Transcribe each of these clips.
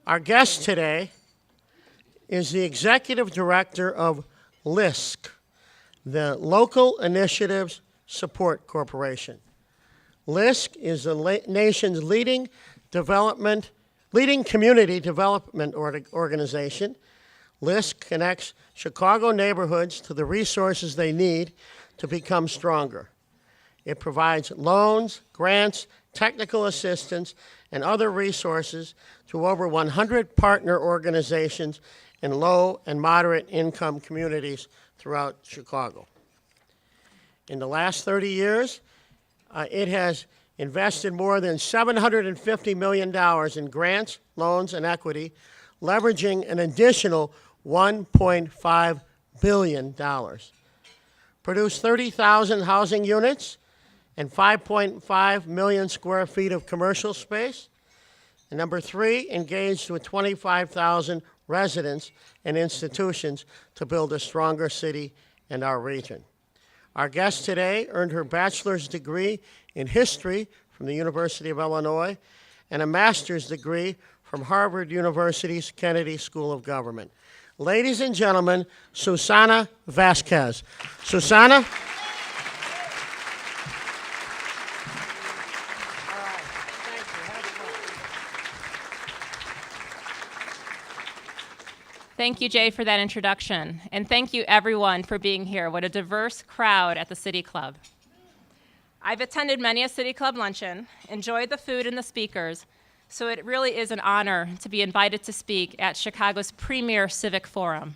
Our guest today is the Executive Director of LISC, the Local Initiatives Support Corporation. LISC is the nation's leading community development organization. LISC connects Chicago neighborhoods to the resources they need to become stronger. It provides loans, grants, technical assistance, and other resources to over 100 partner organizations in low and moderate income communities throughout Chicago. In the last 30 years, it has invested more than $750 million in grants, loans, and equity, leveraging an additional $1.5 billion. Produced 30,000 housing units and 5.5 million square feet of commercial space. And number three, engaged with 25,000 residents and institutions to build a stronger city in our region. Our guest today earned her bachelor's degree in history from the University of Illinois and a master's degree from Harvard University's Kennedy School of Government. Ladies and gentlemen, Susana Vasquez. Susana? Thank you, Jay, for that introduction. And thank you, everyone, for being here. What a diverse crowd at the City Club. I've attended many a City Club luncheon, enjoyed the food and the speakers, so it really is an honor to be invited to speak at Chicago's premier civic forum.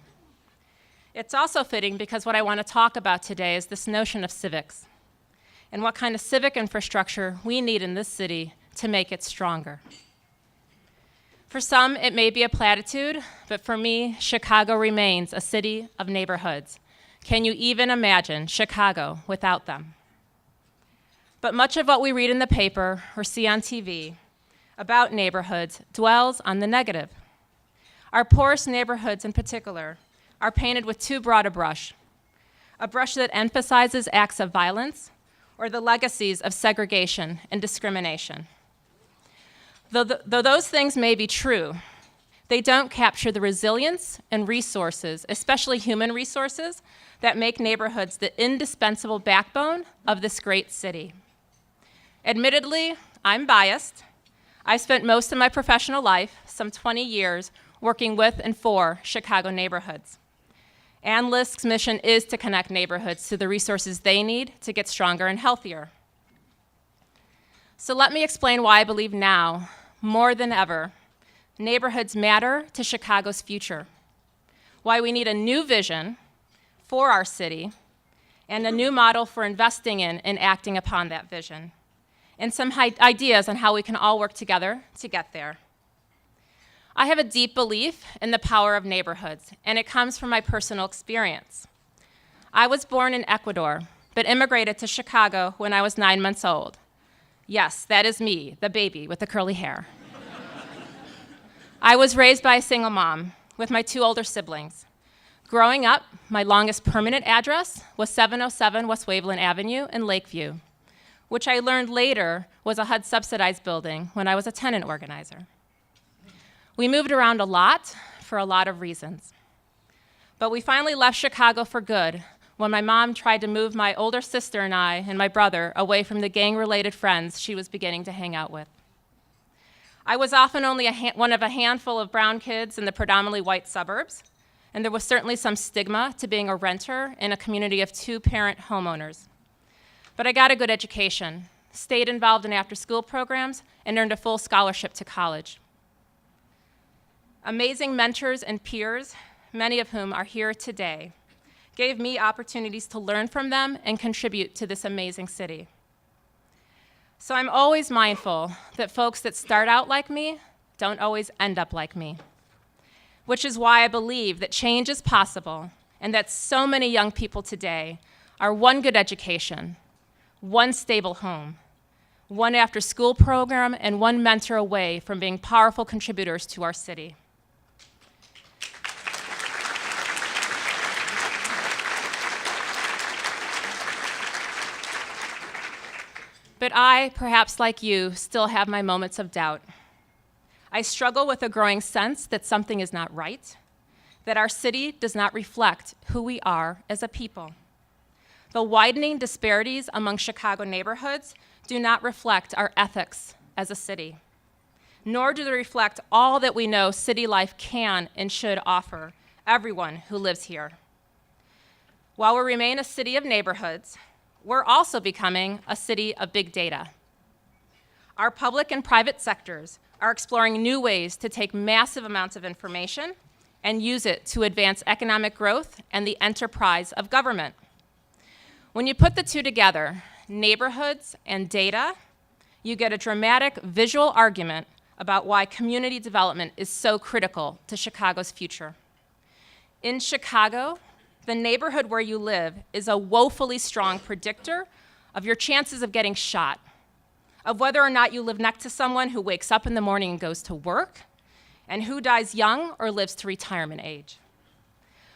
It's also fitting because what I want to talk about today is this notion of civics and what kind of civic infrastructure we need in this city to make it stronger. For some, it may be a platitude, but for me, Chicago remains a city of neighborhoods. Can you even imagine Chicago without them? But much of what we read in the paper or see on TV about neighborhoods dwells on the negative. Our poorest neighborhoods in particular are painted with too broad a brush that emphasizes acts of violence or the legacies of segregation and discrimination. Though those things may be true, they don't capture the resilience and resources, especially human resources, that make neighborhoods the indispensable backbone of this great city. Admittedly, I'm biased. I spent most of my professional life, some 20 years, working with and for Chicago neighborhoods. And LISC's mission is to connect neighborhoods to the resources they need to get stronger and healthier. So let me explain why I believe now, more than ever, neighborhoods matter to Chicago's future, why we need a new vision for our city and a new model for investing in and acting upon that vision, and some ideas on how we can all work together to get there. I have a deep belief in the power of neighborhoods, and it comes from my personal experience. I was born in Ecuador, but immigrated to Chicago when I was 9 months old. Yes, that is me, the baby with the curly hair. I was raised by a single mom with my two older siblings. Growing up, my longest permanent address was 707 West Waveland Avenue in Lakeview, which I learned later was a HUD-subsidized building when I was a tenant organizer. We moved around a lot for a lot of reasons. But we finally left Chicago for good when my mom tried to move my older sister and I and my brother away from the gang-related friends she was beginning to hang out with. I was often only one of a handful of brown kids in the predominantly white suburbs, and there was certainly some stigma to being a renter in a community of two-parent homeowners. But I got a good education, stayed involved in after-school programs, and earned a full scholarship to college. Amazing mentors and peers, many of whom are here today, gave me opportunities to learn from them and contribute to this amazing city. So I'm always mindful that folks that start out like me don't always end up like me, which is why I believe that change is possible and that so many young people today are one good education, one stable home, one after-school program, and one mentor away from being powerful contributors to our city. But I, perhaps like you, still have my moments of doubt. I struggle with a growing sense that something is not right, that our city does not reflect who we are as a people. The widening disparities among Chicago neighborhoods do not reflect our ethics as a city, nor do they reflect all that we know city life can and should offer everyone who lives here. While we remain a city of neighborhoods, we're also becoming a city of big data. Our public and private sectors are exploring new ways to take massive amounts of information and use it to advance economic growth and the enterprise of government. When you put the two together, neighborhoods and data, you get a dramatic visual argument about why community development is so critical to Chicago's future. In Chicago, the neighborhood where you live is a woefully strong predictor of your chances of getting shot, of whether or not you live next to someone who wakes up in the morning and goes to work, and who dies young or lives to retirement age.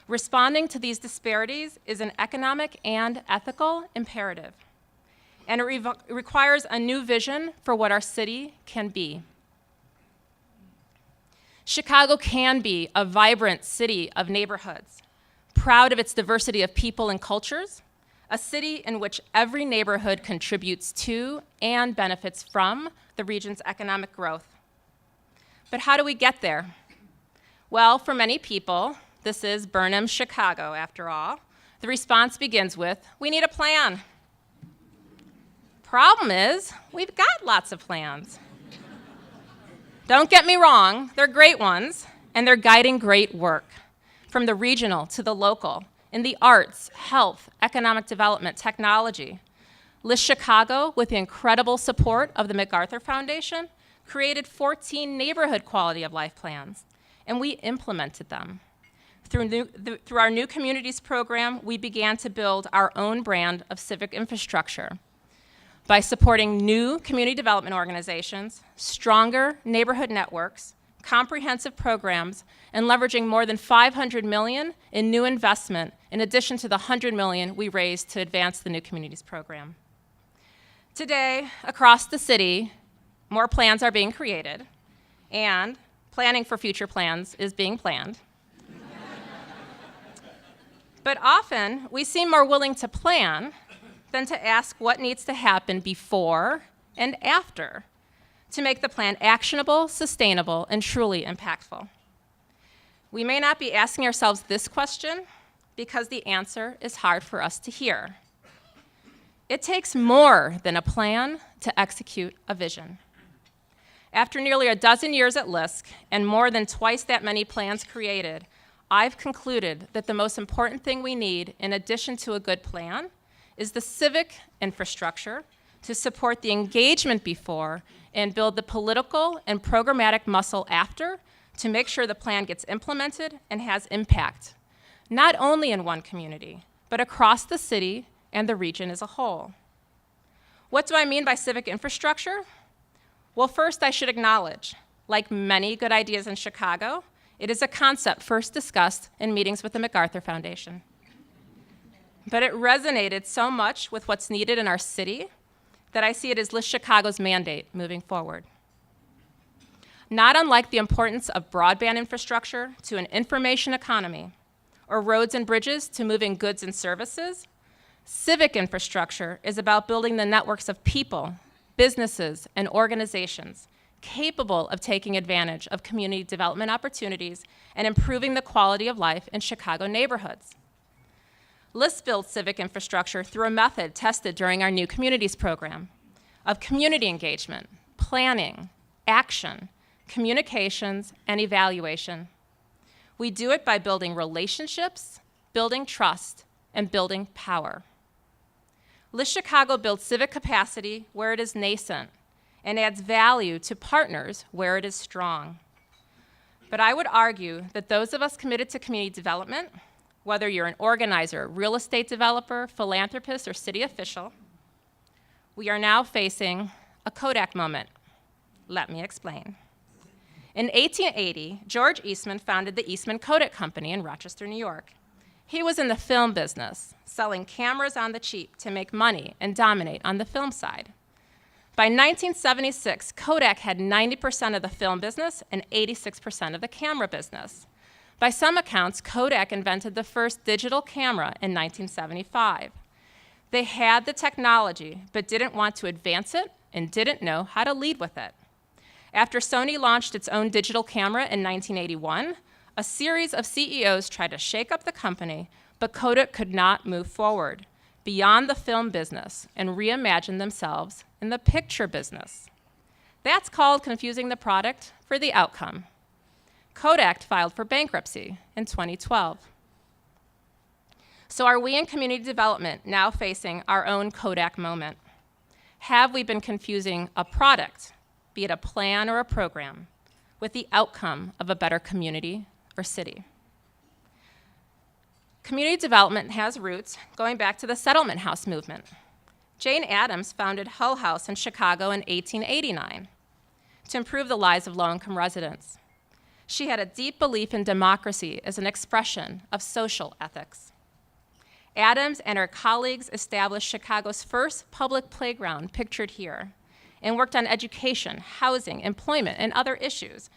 Responding to these disparities is an economic and ethical imperative, and it requires a new vision for what our city can be. Chicago can be a vibrant city of neighborhoods, proud of its diversity of people and cultures, a city in which every neighborhood contributes to and benefits from the region's economic growth. But how do we get there? Well, for many people, this is Burnham, Chicago, after all. The response begins with, we need a plan. Problem is, we've got lots of plans. Don't get me wrong, they're great ones, and they're guiding great work, from the regional to the local, in the arts, health, economic development, technology. LISC Chicago, with the incredible support of the MacArthur Foundation, created 14 neighborhood quality of life plans, and we implemented them. Through our New Communities program, we began to build our own brand of civic infrastructure by supporting new community development organizations, stronger neighborhood networks, comprehensive programs, and leveraging more than $500 million in new investment, in addition to the $100 million we raised to advance the New Communities program. Today, across the city, more plans are being created, and planning for future plans is being planned. But often, we seem more willing to plan than to ask what needs to happen before and after to make the plan actionable, sustainable, and truly impactful. We may not be asking ourselves this question because the answer is hard for us to hear. It takes more than a plan to execute a vision. After nearly a dozen years at LISC and more than twice that many plans created, I've concluded that the most important thing we need, in addition to a good plan, is the civic infrastructure to support the engagement before and build the political and programmatic muscle after to make sure the plan gets implemented and has impact, not only in one community, but across the city and the region as a whole. What do I mean by civic infrastructure? Well, first I should acknowledge, like many good ideas in Chicago, it is a concept first discussed in meetings with the MacArthur Foundation. But it resonated so much with what's needed in our city that I see it as LISC Chicago's mandate moving forward. Not unlike the importance of broadband infrastructure to an information economy, or roads and bridges to moving goods and services, civic infrastructure is about building the networks of people, businesses, and organizations capable of taking advantage of community development opportunities and improving the quality of life in Chicago neighborhoods. LISC builds civic infrastructure through a method tested during our New Communities program of community engagement, planning, action, communications, and evaluation. We do it by building relationships, building trust, and building power. LISC Chicago builds civic capacity where it is nascent and adds value to partners where it is strong. But I would argue that those of us committed to community development, whether you're an organizer, real estate developer, philanthropist, or city official, we are now facing a Kodak moment. Let me explain. In 1880, George Eastman founded the Eastman Kodak Company in Rochester, New York. He was in the film business, selling cameras on the cheap to make money and dominate on the film side. By 1976, Kodak had 90% of the film business and 86% of the camera business. By some accounts, Kodak invented the first digital camera in 1975. They had the technology, but didn't want to advance it and didn't know how to lead with it. After Sony launched its own digital camera in 1981, a series of CEOs tried to shake up the company, but Kodak could not move forward beyond the film business and reimagine themselves in the picture business. That's called confusing the product for the outcome. Kodak filed for bankruptcy in 2012. So are we in community development now facing our own Kodak moment? Have we been confusing a product, be it a plan or a program, with the outcome of a better community or city? Community development has roots going back to the settlement house movement. Jane Addams founded Hull House in Chicago in 1889 to improve the lives of low-income residents. She had a deep belief in democracy as an expression of social ethics. Addams and her colleagues established Chicago's first public playground, pictured here, and worked on education, housing, employment, and other issues,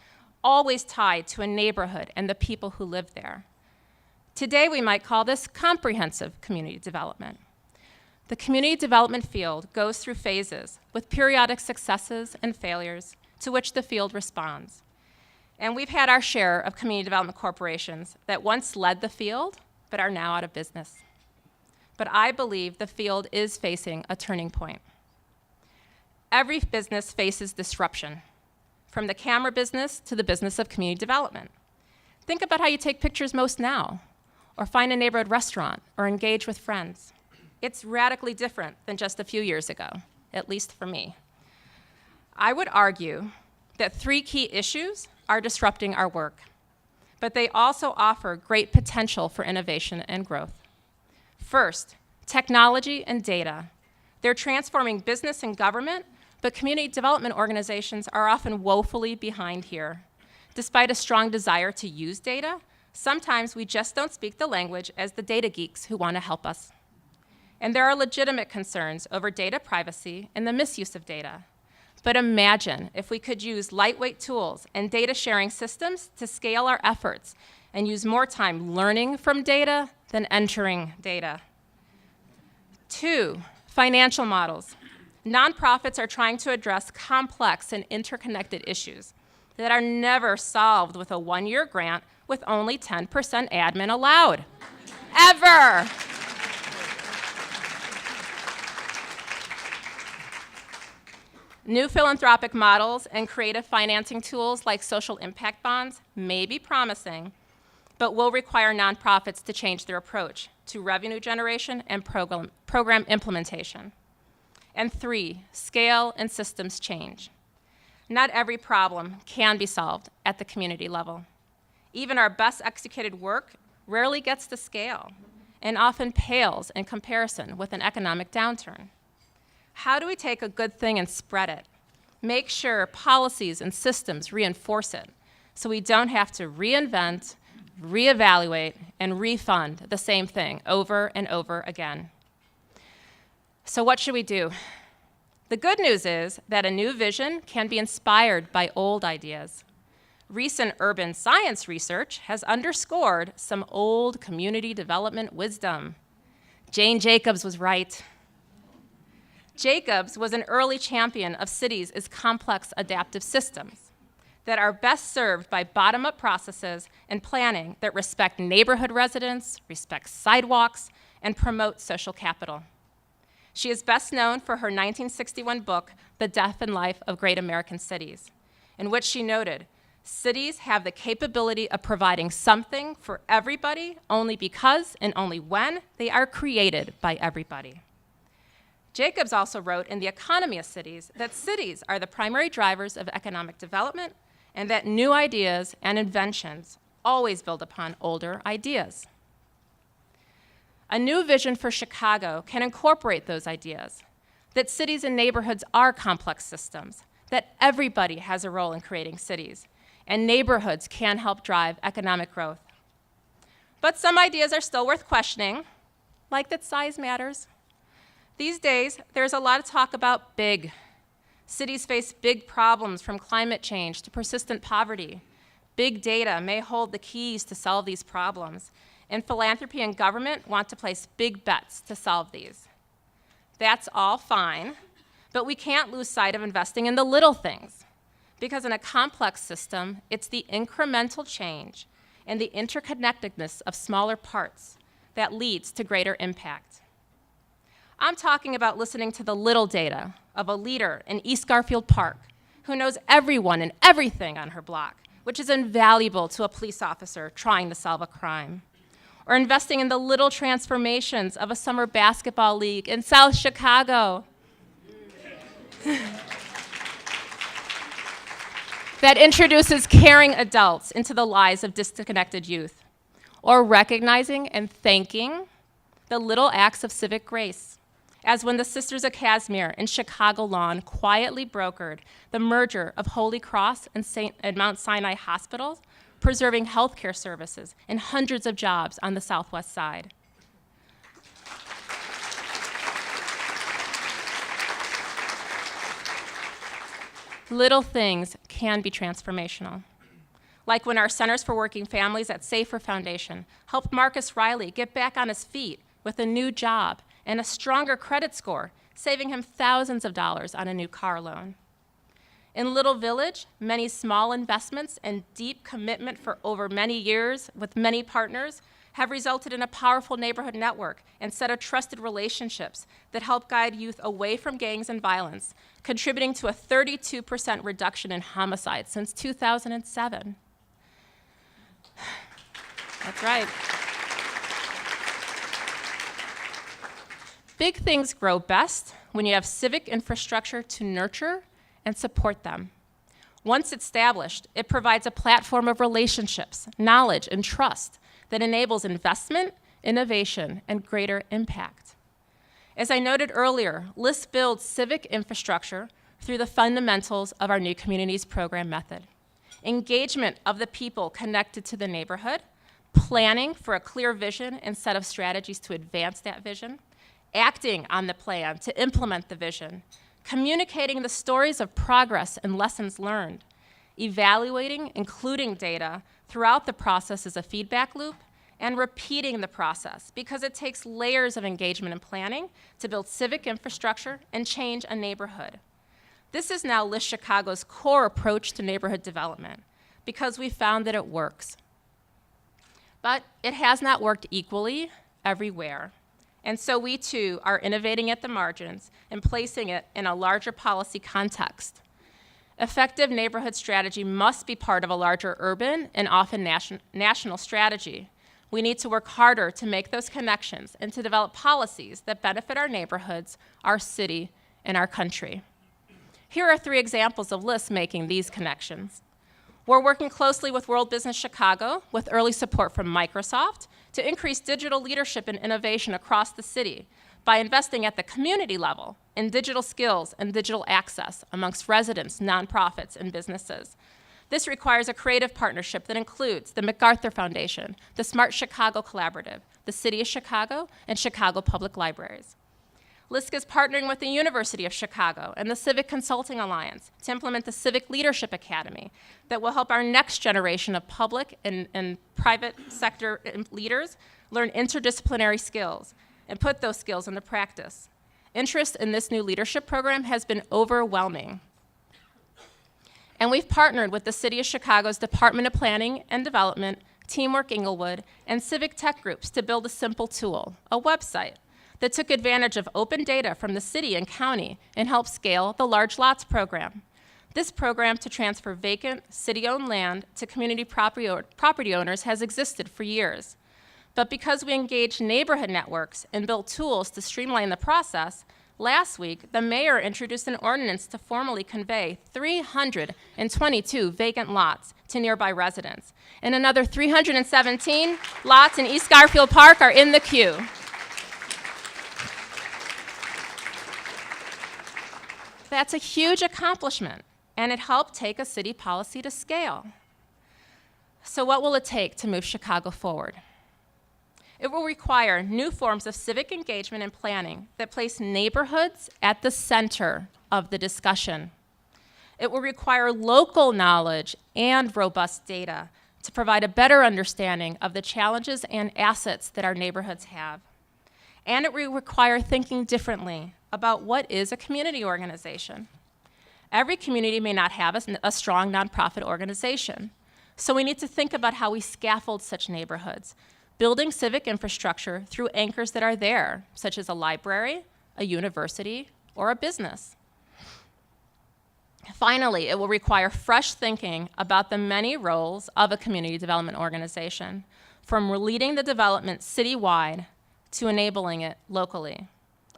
always tied to a neighborhood and the people who lived there. Today, we might call this comprehensive community development. The community development field goes through phases with periodic successes and failures to which the field responds. And we've had our share of community development corporations that once led the field, but are now out of business. But I believe the field is facing a turning point. Every business faces disruption, from the camera business to the business of community development. Think about how you take pictures most now, or find a neighborhood restaurant, or engage with friends. It's radically different than just a few years ago, at least for me. I would argue that 3 key issues are disrupting our work, but they also offer great potential for innovation and growth. First, technology and data. They're transforming business and government, but community development organizations are often woefully behind here. Despite a strong desire to use data, sometimes we just don't speak the language as the data geeks who want to help us. And there are legitimate concerns over data privacy and the misuse of data. But imagine if we could use lightweight tools and data sharing systems to scale our efforts and use more time learning from data than entering data. 2, financial models. Nonprofits are trying to address complex and interconnected issues that are never solved with a 1-year grant with only 10% admin allowed. Ever. New philanthropic models and creative financing tools like social impact bonds may be promising, but will require nonprofits to change their approach to revenue generation and program implementation. And 3, scale and systems change. Not every problem can be solved at the community level. Even our best executed work rarely gets to scale and often pales in comparison with an economic downturn. How do we take a good thing and spread it? Make sure policies and systems reinforce it so we don't have to reinvent, reevaluate, and refund the same thing over and over again. So what should we do? The good news is that a new vision can be inspired by old ideas. Recent urban science research has underscored some old community development wisdom. Jane Jacobs was right. Jacobs was an early champion of cities as complex adaptive systems that are best served by bottom-up processes and planning that respect neighborhood residents, respect sidewalks, and promote social capital. She is best known for her 1961 book, The Death and Life of Great American Cities, in which she noted, cities have the capability of providing something for everybody only because and only when they are created by everybody. Jacobs also wrote in The Economy of Cities that cities are the primary drivers of economic development and that new ideas and inventions always build upon older ideas. A new vision for Chicago can incorporate those ideas, that cities and neighborhoods are complex systems, that everybody has a role in creating cities, and neighborhoods can help drive economic growth. But some ideas are still worth questioning, like that size matters. These days, there's a lot of talk about big, Cities face big problems from climate change to persistent poverty. Big data may hold the keys to solve these problems, and philanthropy and government want to place big bets to solve these. That's all fine, but we can't lose sight of investing in the little things, because in a complex system, it's the incremental change and the interconnectedness of smaller parts that leads to greater impact. I'm talking about listening to the little data of a leader in East Garfield Park who knows everyone and everything on her block, which is invaluable to a police officer trying to solve a crime. Or investing in the little transformations of a summer basketball league in South Chicago that introduces caring adults into the lives of disconnected youth. Or recognizing and thanking the little acts of civic grace, as when the Sisters of Casimir in Chicago Lawn quietly brokered the merger of Holy Cross and Mount Sinai hospitals, preserving healthcare services and hundreds of jobs on the Southwest side. Little things can be transformational. Like when our Centers for Working Families at Safer Foundation helped Marcus Riley get back on his feet with a new job and a stronger credit score, saving him thousands of dollars on a new car loan. In Little Village, many small investments and deep commitment for over many years with many partners have resulted in a powerful neighborhood network and set of trusted relationships that help guide youth away from gangs and violence, contributing to a 32% reduction in homicides since 2007. That's right. Big things grow best when you have civic infrastructure to nurture and support them. Once established, it provides a platform of relationships, knowledge, and trust that enables investment, innovation, and greater impact. As I noted earlier, LISC builds civic infrastructure through the fundamentals of our New Communities program method. Engagement of the people connected to the neighborhood, planning for a clear vision and set of strategies to advance that vision, acting on the plan to implement the vision, communicating the stories of progress and lessons learned, evaluating, including data throughout the process as a feedback loop, and repeating the process because it takes layers of engagement and planning to build civic infrastructure and change a neighborhood. This is now LISC Chicago's core approach to neighborhood development because we found that it works. But it has not worked equally everywhere. And so we too are innovating at the margins and placing it in a larger policy context. Effective neighborhood strategy must be part of a larger urban and often national strategy. We need to work harder to make those connections and to develop policies that benefit our neighborhoods, our city, and our country. Here are 3 examples of LISC making these connections. We're working closely with World Business Chicago with early support from Microsoft to increase digital leadership and innovation across the city by investing at the community level in digital skills and digital access amongst residents, nonprofits, and businesses. This requires a creative partnership that includes the MacArthur Foundation, the Smart Chicago Collaborative, the City of Chicago, and Chicago Public Libraries. LISC is partnering with the University of Chicago and the Civic Consulting Alliance to implement the Civic Leadership Academy that will help our next generation of public and private sector leaders learn interdisciplinary skills and put those skills into practice. Interest in this new leadership program has been overwhelming. And we've partnered with the City of Chicago's Department of Planning and Development, Teamwork Inglewood, and civic tech groups to build a simple tool, a website, that took advantage of open data from the city and county and helped scale the Large Lots program. This program to transfer vacant city-owned land to community property owners has existed for years. But because we engaged neighborhood networks and built tools to streamline the process, last week the mayor introduced an ordinance to formally convey 322 vacant lots to nearby residents. And another 317 lots in East Garfield Park are in the queue. That's a huge accomplishment, and it helped take a city policy to scale. So what will it take to move Chicago forward? It will require new forms of civic engagement and planning that place neighborhoods at the center of the discussion. It will require local knowledge and robust data to provide a better understanding of the challenges and assets that our neighborhoods have. And it will require thinking differently about what is a community organization. Every community may not have a strong nonprofit organization, so we need to think about how we scaffold such neighborhoods, building civic infrastructure through anchors that are there, such as a library, a university, or a business. Finally, it will require fresh thinking about the many roles of a community development organization, from leading the development citywide to enabling it locally.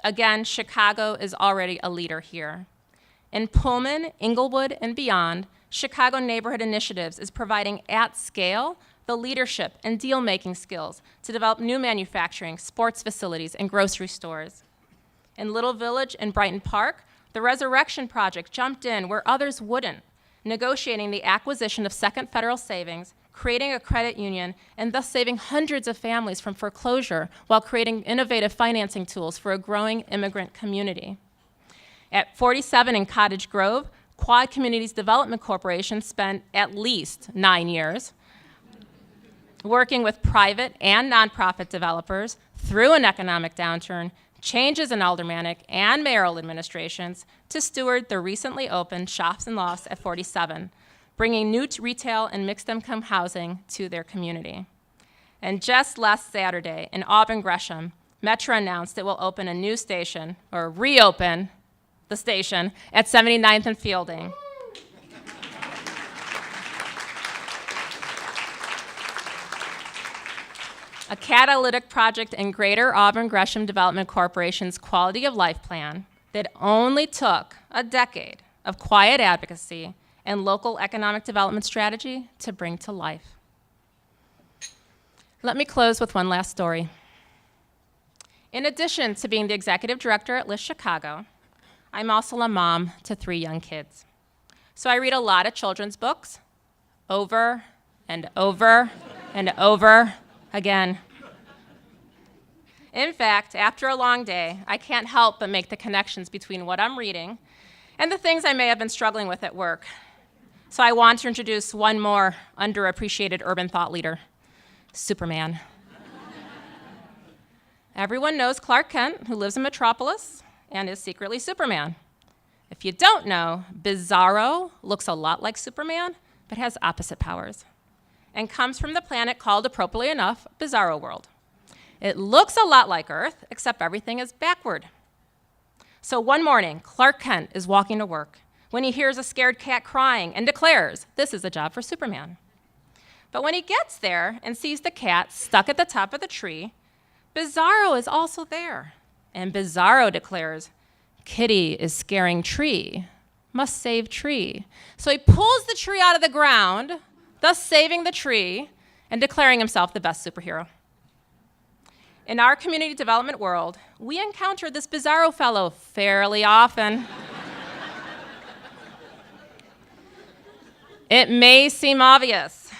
Again, Chicago is already a leader here. In Pullman, Inglewood, and beyond, Chicago Neighborhood Initiatives is providing at scale the leadership and deal-making skills to develop new manufacturing, sports facilities, and grocery stores. In Little Village and Brighton Park, the Resurrection Project jumped in where others wouldn't, negotiating the acquisition of Second Federal Savings, creating a credit union, and thus saving hundreds of families from foreclosure while creating innovative financing tools for a growing immigrant community. At 47 in Cottage Grove, Quad Communities Development Corporation spent at least 9 years working with private and nonprofit developers through an economic downturn, changes in aldermanic and mayoral administrations to steward the recently opened shops and lofts at 47, bringing new retail and mixed-income housing to their community. And just last Saturday in Auburn Gresham, Metro announced it will open a new station, or reopen the station, at 79th and Fielding. A catalytic project in Greater Auburn Gresham Development Corporation's Quality of Life Plan that only took a decade of quiet advocacy and local economic development strategy to bring to life. Let me close with one last story. In addition to being the executive director at LISC Chicago, I'm also a mom to 3 young kids. So I read a lot of children's books over and over and over again. In fact, after a long day, I can't help but make the connections between what I'm reading and the things I may have been struggling with at work. So I want to introduce one more underappreciated urban thought leader, Superman. Everyone knows Clark Kent, who lives in Metropolis and is secretly Superman. If you don't know, Bizarro looks a lot like Superman, but has opposite powers, and comes from the planet called, appropriately enough, Bizarro World. It looks a lot like Earth, except everything is backward. So one morning, Clark Kent is walking to work when he hears a scared cat crying and declares, this is a job for Superman. But when he gets there and sees the cat stuck at the top of the tree, Bizarro is also there. And Bizarro declares, Kitty is scaring tree, must save tree. So he pulls the tree out of the ground, thus saving the tree and declaring himself the best superhero. In our community development world, we encounter this Bizarro fellow fairly often. It may seem obvious,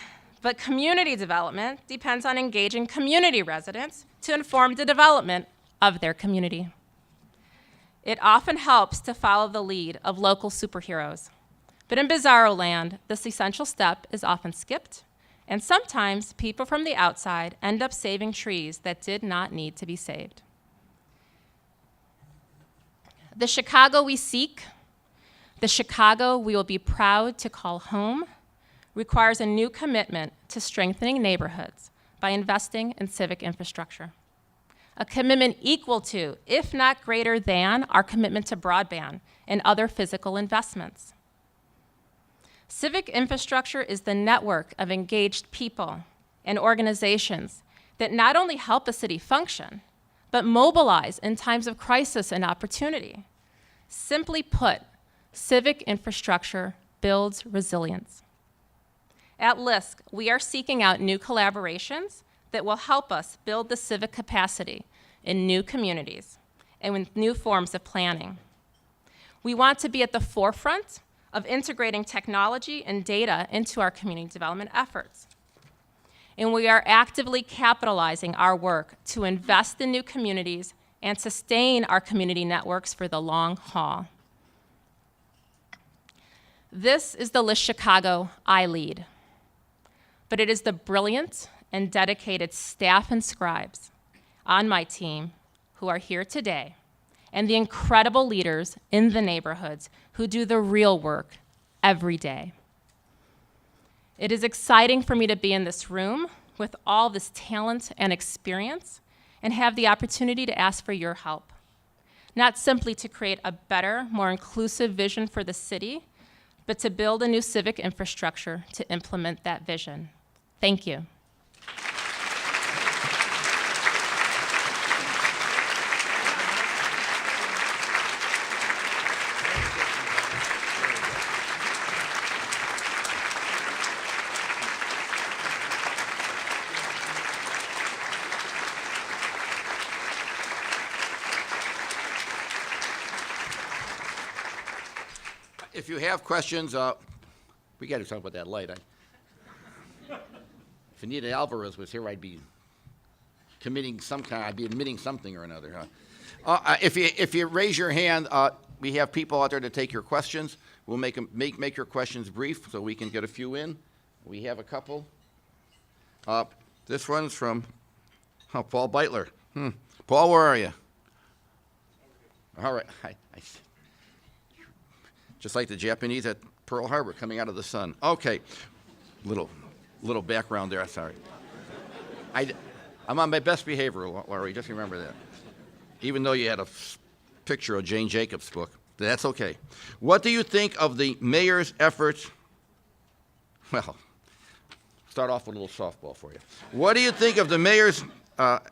but community development depends on engaging community residents to inform the development of their community. It often helps to follow the lead of local superheroes. But in Bizarro land, this essential step is often skipped, and sometimes people from the outside end up saving trees that did not need to be saved. The Chicago we seek, the Chicago we will be proud to call home, requires a new commitment to strengthening neighborhoods by investing in civic infrastructure. A commitment equal to, if not greater than, our commitment to broadband and other physical investments. Civic infrastructure is the network of engaged people and organizations that not only help a city function, but mobilize in times of crisis and opportunity. Simply put, civic infrastructure builds resilience. At LISC, we are seeking out new collaborations that will help us build the civic capacity in new communities and with new forms of planning. We want to be at the forefront of integrating technology and data into our community development efforts. and we are actively capitalizing our work to invest in new communities and sustain our community networks for the long haul. This is the LISC Chicago I lead, but it is the brilliant and dedicated staff and scribes on my team who are here today, and the incredible leaders in the neighborhoods who do the real work every day. It is exciting for me to be in this room with all this talent and experience and have the opportunity to ask for your help, not simply to create a better, more inclusive vision for the city, but to build a new civic infrastructure to implement that vision. Thank you. If you have questions, we got to talk about that light. If Anita Alvarez was here, I'd be admitting something or another. If you raise your hand, we have people out there to take your questions. We'll make your questions brief so we can get a few in. We have a couple. This one's from Paul Beitler. Paul, where are you? All right. Just like the Japanese at Pearl Harbor coming out of the sun. Okay, little background there, sorry. I'm on my best behavior, Laurie, just remember that. Even though you had a picture of Jane Jacobs' book, that's okay. What do you think of the mayor's efforts? Well, start off with a little softball for you. What do you think of the mayor's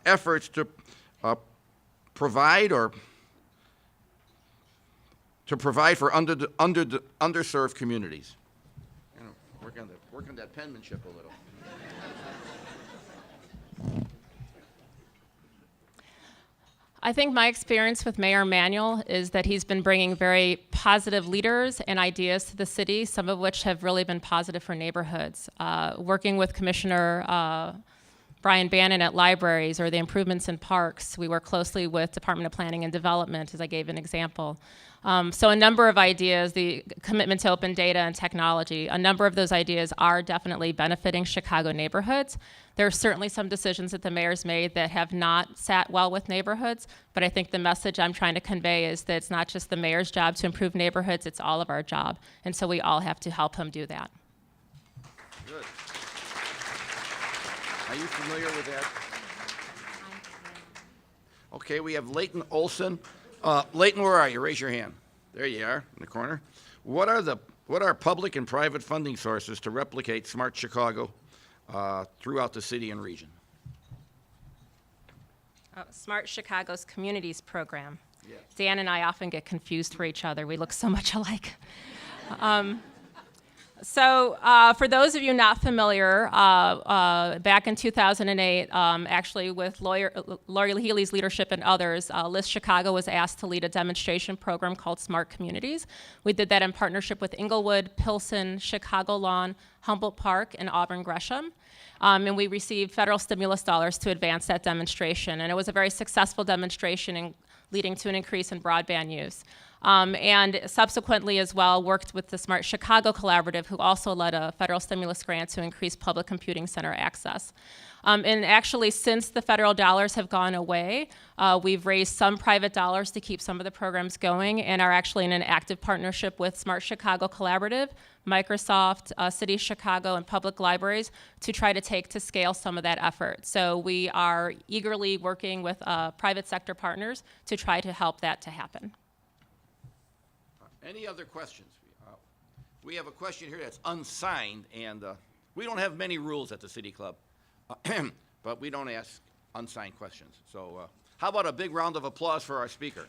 efforts to provide for underserved communities? You know, work on that penmanship a little. I think my experience with Mayor Emanuel is that he's been bringing very positive leaders and ideas to the city, some of which have really been positive for neighborhoods. Working with Commissioner Brian Bannon at libraries or the improvements in parks, we work closely with Department of Planning and Development, as I gave an example. So a number of ideas, the commitment to open data and technology, a number of those ideas are definitely benefiting Chicago neighborhoods. There are certainly some decisions that the mayor's made that have not sat well with neighborhoods, but I think the message I'm trying to convey is that it's not just the mayor's job to improve neighborhoods, it's all of our job. And so we all have to help him do that. Good. Are you familiar with that? Okay, we have Leighton Olson. Leighton, where are you? Raise your hand. There you are, in the corner. What are public and private funding sources to replicate Smart Chicago throughout the city and region? Smart Chicago's Communities program. Yes. Dan and I often get confused for each other. We look so much alike. So for those of you not familiar, back in 2008, actually with Lori Healy's leadership and others, LISC Chicago was asked to lead a demonstration program called Smart Communities. We did that in partnership with Inglewood, Pilsen, Chicago Lawn, Humboldt Park, and Auburn Gresham. And we received federal stimulus dollars to advance that demonstration. And it was a very successful demonstration leading to an increase in broadband use. And subsequently as well worked with the Smart Chicago Collaborative, who also led a federal stimulus grant to increase public computing center access. And actually, since the federal dollars have gone away, we've raised some private dollars to keep some of the programs going and are actually in an active partnership with Smart Chicago Collaborative, Microsoft, City of Chicago, and public libraries to try to scale some of that effort. So we are eagerly working with private sector partners to try to help that to happen. Any other questions? We have a question here that's unsigned, and we don't have many rules at the City Club, but we don't ask unsigned questions. So how about a big round of applause for our speaker?